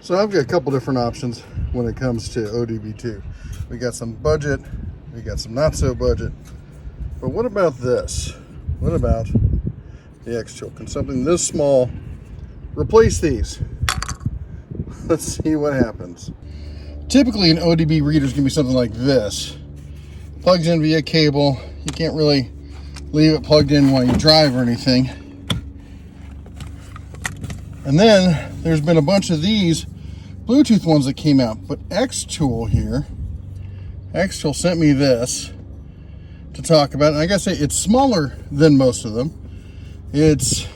So I've got a couple different options when it comes to OBD2. We got some budget, we got some not so budget. But what about this? What about the XTool? Can something this small replace these? Let's see what happens. Typically an ODB reader is going to be something like this. Plugs in via cable. You can't really leave it plugged in while you drive or anything. And then there's been a bunch of these Bluetooth ones that came out. But XTool here, XTool sent me this to talk about. And I gotta say, it's smaller than most of them. Let's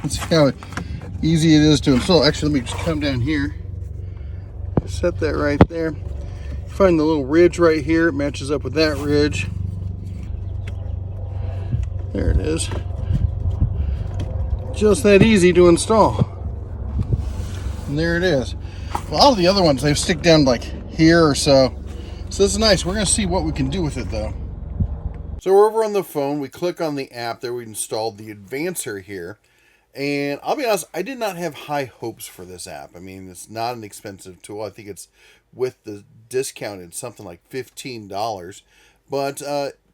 see how easy it is to install. Actually, let me just come down here. Set that right there. Find the little ridge right here. It matches up with that ridge. There it is. Just that easy to install. And there it is. A lot of the other ones, they stick down like here or so. So this is nice. We're going to see what we can do with it though. So we're over on the phone. We click on the app there. We installed the Advancer here. And I'll be honest, I did not have high hopes for this app. I mean, it's not an expensive tool. I think it's with the discount, it's something like $15. But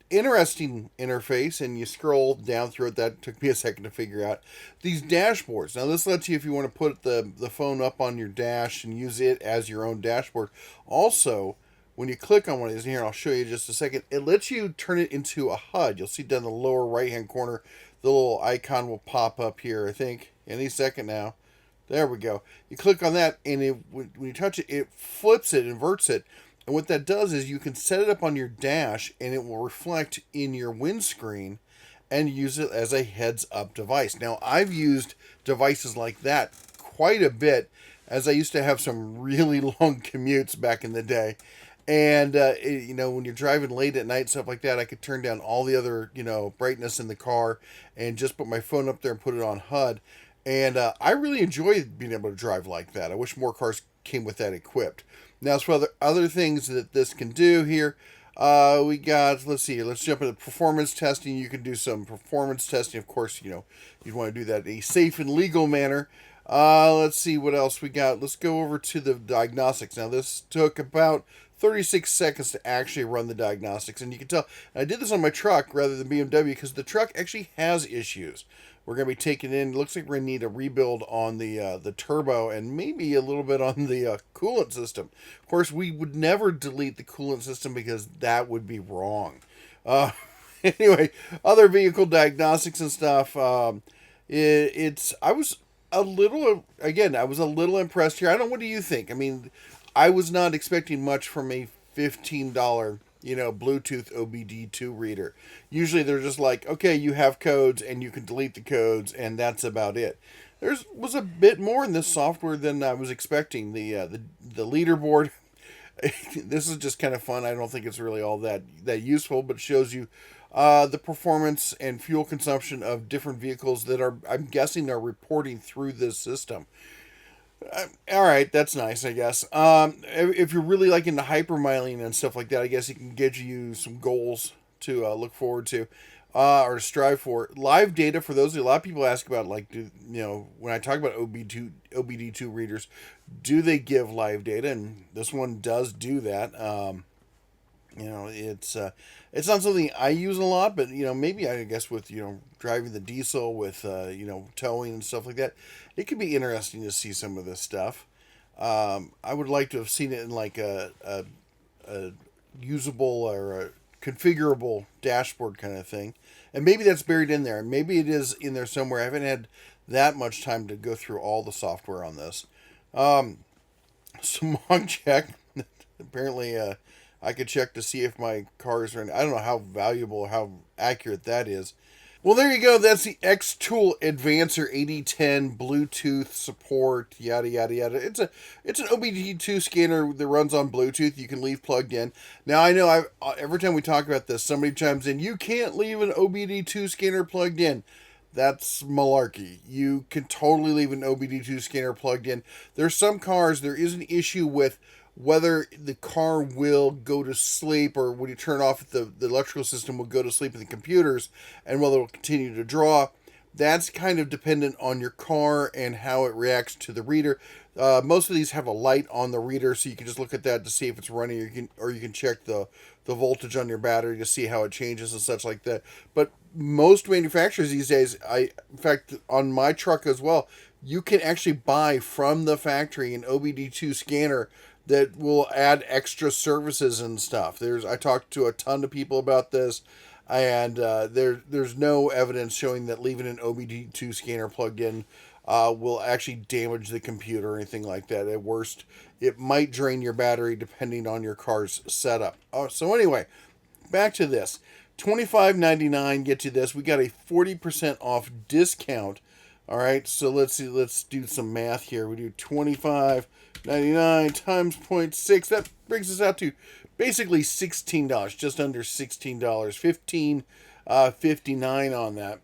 interesting interface, and you scroll down through it. That took me a second to figure out. These dashboards. Now, this lets you, if you want to put the phone up on your dash and use it as your own dashboard. Also, when you click on one of these, here, I'll show you in just a second, it lets you turn it into a HUD. You'll see down the lower right-hand corner, the little icon will pop up here, I think, any second now. There we go. You click on that, and when you touch it, it flips it, inverts it. And what that does is you can set it up on your dash, and it will reflect in your windscreen and use it as a heads-up device. Now, I've used devices like that quite a bit, as I used to have some really long commutes back in the day. And, you know, when you're driving late at night, stuff like that, I could turn down all the other, you know, brightness in the car and just put my phone up there and put it on HUD. And I really enjoy being able to drive like that. I wish more cars came with that equipped. Now, as for other things that this can do here, we got, let's see here, let's jump into performance testing. You can do some performance testing. Of course, you know, you'd want to do that in a safe and legal manner. Let's see what else we got. Let's go over to the diagnostics. Now, this took about 36 seconds to actually run the diagnostics. And you can tell, I did this on my truck rather than BMW because the truck actually has issues. We're going to be taking in, looks like we're going to need a rebuild on the turbo and maybe a little bit on the coolant system. Of course, we would never delete the coolant system because that would be wrong. Anyway, other vehicle diagnostics and stuff. I was a little impressed here. I don't know, what do you think? I mean, I was not expecting much from a $15, you know, Bluetooth OBD2 reader. Usually they're just like, okay, you have codes and you can delete the codes and that's about it. There was a bit more in this software than I was expecting. The leaderboard, this is just kind of fun. I don't think it's really all that useful, but it shows you the performance and fuel consumption of different vehicles that are, I'm guessing, are reporting through this system. All right, that's nice, I guess. If you're really like into hypermiling and stuff like that, I guess it can get you some goals to look forward to or to strive for. Live data, for those, a lot of people ask about, like, when I talk about OBD2 readers, do they give live data? And this one does do that. You know, it's not something I use a lot, but, you know, maybe I guess with, you know, driving the diesel with, you know, towing and stuff like that, it could be interesting to see some of this stuff. I would like to have seen it in like a usable or a configurable dashboard kind of thing. And maybe that's buried in there. Maybe it is in there somewhere. I haven't had that much time to go through all the software on this. Smog check. Apparently, I could check to see if my cars are in. I don't know how valuable or how accurate that is. Well, there you go. That's the XTool Advancer 8010 Bluetooth support, yada, yada, yada. It's an OBD2 scanner that runs on Bluetooth. You can leave plugged in. Now, I know every time we talk about this, somebody chimes in, you can't leave an OBD2 scanner plugged in. That's malarkey. You can totally leave an OBD2 scanner plugged in. There's some cars, there is an issue with whether the car will go to sleep, or when you turn off the electrical system will go to sleep in the computers, and whether it will continue to draw. That's kind of dependent on your car and how it reacts to the reader. Most of these have a light on the reader, so you can just look at that to see if it's running. Or you can check the voltage on your battery to see how it changes and such like that. But most manufacturers these days, in fact, on my truck as well, you can actually buy from the factory an OBD2 scanner that will add extra services and stuff. I talked to a ton of people about this, and there's no evidence showing that leaving an OBD2 scanner plugged in will actually damage the computer or anything like that. At worst, it might drain your battery depending on your car's setup. So anyway, back to this. $25.99 get you this. We got a 40% off discount. All right, so let's see. Let's do some math here. We do $25.99 times 0.6. That brings us out to basically $16, just under $16. $15.59 on that.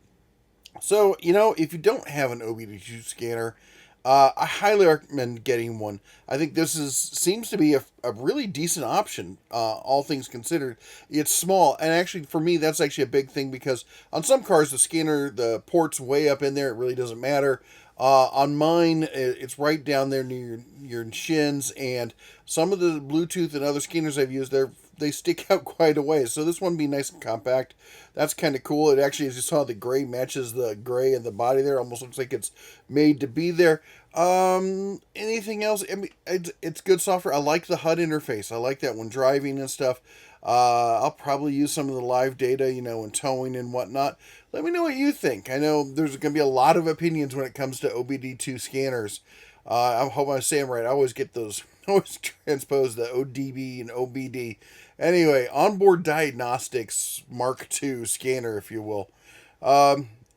So, if you don't have an OBD2 scanner, I highly recommend getting one. I think this seems to be a really decent option, all things considered. It's small, and actually, for me, that's actually a big thing, because on some cars, the scanner, the port's way up in there. It really doesn't matter. On mine, it's right down there near your shins, and some of the Bluetooth and other scanners I've used, they stick out quite a ways. So this one would be nice and compact. That's kind of cool. It actually, as you saw, the gray matches the gray in the body there. Almost looks like it's made to be there. Anything else? I mean, it's good software. I like the HUD interface. I like that when driving and stuff. I'll probably use some of the live data, when towing and whatnot. Let me know what you think. I know there's going to be a lot of opinions when it comes to OBD2 scanners. I hope I'm saying right. I always get those, always transpose the ODB and OBD. Anyway, onboard diagnostics Mark II scanner, if you will.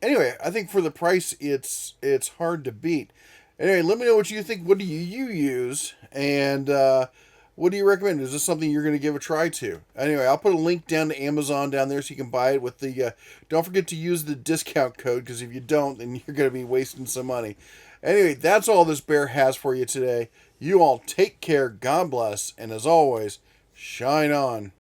Anyway, I think for the price, it's hard to beat. Anyway, let me know what you think. What do you use? And what do you recommend? Is this something you're going to give a try to? Anyway, I'll put a link down to Amazon down there so you can buy it with the... don't forget to use the discount code, because if you don't, then you're going to be wasting some money. Anyway, that's all this bear has for you today. You all take care, God bless, and as always, shine on.